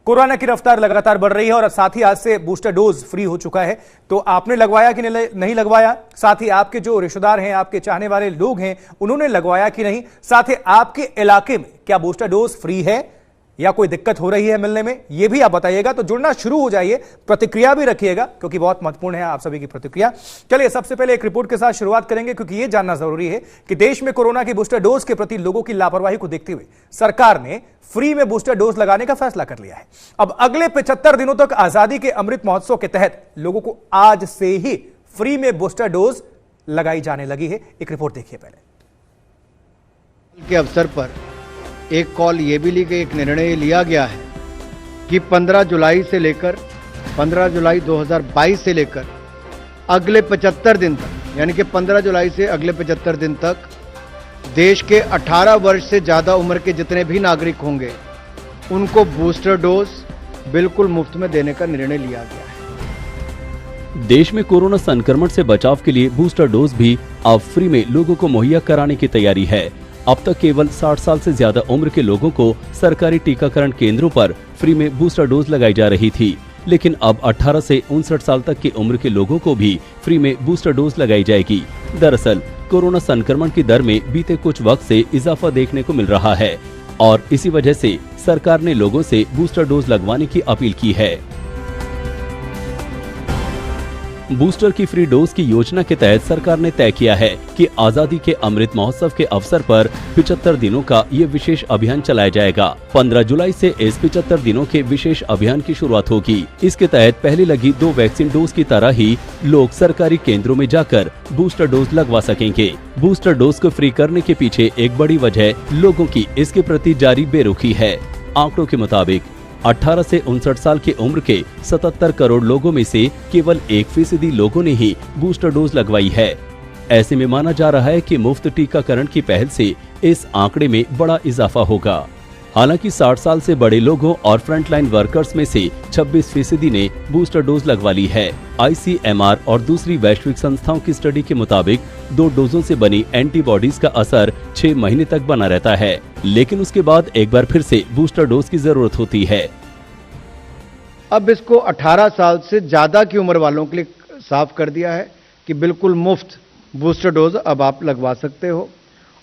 Corona की रफ्तार लगातार बढ़ रही है और साथ ही आज से बूस्टर डोज फ्री हो चुका है। तो आपने लगवाया कि नहीं लगवाया, साथ ही आपके जो रिश्तेदार हैं, आपके चाहने वाले लोग हैं, उन्होंने लगवाया कि नहीं, साथ ही आपके इलाके में क्या बूस्टर डोज फ्री है या कोई दिक्कत हो रही है मिलने में, यह भी आप बताइएगा। तो जुड़ना शुरू हो जाइए, प्रतिक्रिया भी रखिएगा क्योंकि बहुत महत्वपूर्ण है आप सभी की प्रतिक्रिया। चलिए सबसे पहले एक रिपोर्ट के साथ शुरुआत करेंगे क्योंकि यह जानना जरूरी है कि देश में कोरोना की बूस्टर डोज के प्रति लोगों की लापरवाही को देखते हुए सरकार ने फ्री में बूस्टर डोज लगाने का फैसला कर लिया है। अब अगले 75 दिनों तक आजादी के अमृत महोत्सव के तहत लोगों को आज से ही फ्री में बूस्टर डोज लगाई जाने लगी है। एक रिपोर्ट देखिए पहले। के अवसर पर एक कॉल ये भी ली गई, एक निर्णय लिया गया है कि 15 जुलाई 2022 से लेकर अगले 75 दिन तक, यानी कि 15 जुलाई से अगले 75 दिन तक देश के 18 वर्ष से ज़्यादा उम्र के जितने भी नागरिक होंगे उनको बूस्टर डोज बिल्कुल मुफ्त में देने का निर्णय लिया गया है। देश में कोरोना संक्रमण से बचाव के लिए बूस्टर डोज भी अब फ्री में लोगों को मुहैया कराने की तैयारी है। अब तक केवल 60 साल से ज्यादा उम्र के लोगों को सरकारी टीकाकरण केंद्रों पर फ्री में बूस्टर डोज लगाई जा रही थी, लेकिन अब 18 से 59 साल तक की उम्र के लोगों को भी फ्री में बूस्टर डोज लगाई जाएगी। दरअसल कोरोना संक्रमण की दर में बीते कुछ वक्त से इजाफा देखने को मिल रहा है और इसी वजह से सरकार ने लोगों से बूस्टर डोज लगवाने की अपील की है। बूस्टर की फ्री डोज की योजना के तहत सरकार ने तय किया है कि आजादी के अमृत महोत्सव के अवसर पर 75 दिनों का ये विशेष अभियान चलाया जाएगा। 15 जुलाई से इस 75 दिनों के विशेष अभियान की शुरुआत होगी। इसके तहत पहले लगी 2 वैक्सीन डोज की तरह ही लोग सरकारी केंद्रों में जाकर बूस्टर डोज लगवा सकेंगे। बूस्टर डोज को फ्री करने के पीछे एक बड़ी वजह लोगों की इसके प्रति जारी बेरुखी है। आंकड़ों के मुताबिक 18 से 59 साल की उम्र के 77 करोड़ लोगों में से केवल 1% लोगों ने ही बूस्टर डोज लगवाई है। ऐसे में माना जा रहा है कि मुफ्त टीकाकरण की पहल से इस आंकड़े में बड़ा इजाफा होगा। हालांकि 60 साल से बड़े लोगों और फ्रंटलाइन वर्कर्स में से 26% ने बूस्टर डोज लगवा ली है। ICMR और दूसरी वैश्विक संस्थाओं की स्टडी के मुताबिक 2 डोजों से बनी एंटीबॉडीज का असर 6 महीने तक बना रहता है, लेकिन उसके बाद एक बार फिर से बूस्टर डोज की जरूरत होती है। अब इसको 18 साल से ज्यादा की उम्र वालों के लिए साफ कर दिया है कि बिल्कुल मुफ्त बूस्टर डोज अब आप लगवा सकते हो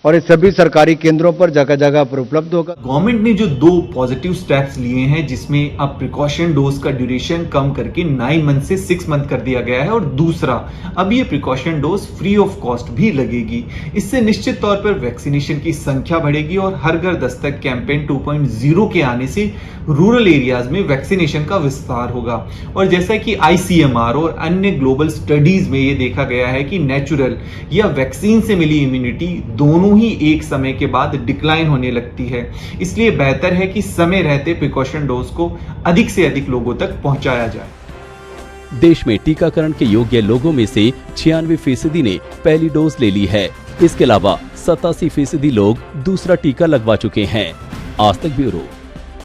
और इस सभी सरकारी केंद्रों पर जगह जगह पर उपलब्ध होगा। गवर्नमेंट ने जो 2 पॉजिटिव स्टेप्स लिए हैं, जिसमें अब प्रिकॉशन डोज का ड्यूरेशन कम करके 9 मंथ से 6 मंथ कर दिया गया है और दूसरा अब ये precaution dose free of cost भी लगेगी। इससे निश्चित तौर पर वैक्सीनेशन की संख्या बढ़ेगी और हर घर दस्तक कैंपेन 2.0 के आने से रूरल एरियाज में वैक्सीनेशन का विस्तार होगा। और जैसा कि ICMR और अन्य ग्लोबल स्टडीज में ये देखा गया है कि नेचुरल या वैक्सीन से मिली इम्यूनिटी दोनों ही एक समय के बाद डिक्लाइन होने लगती है। इसलिए बेहतर है कि समय रहते प्रिकॉशन डोज को अधिक से अधिक लोगों तक पहुंचाया जाए। देश में टीकाकरण के योग्य लोगों में से 96% ने पहली डोज ले ली है। इसके अलावा 87% लोग दूसरा टीका लगवा चुके हैं। आज तक ब्यूरो।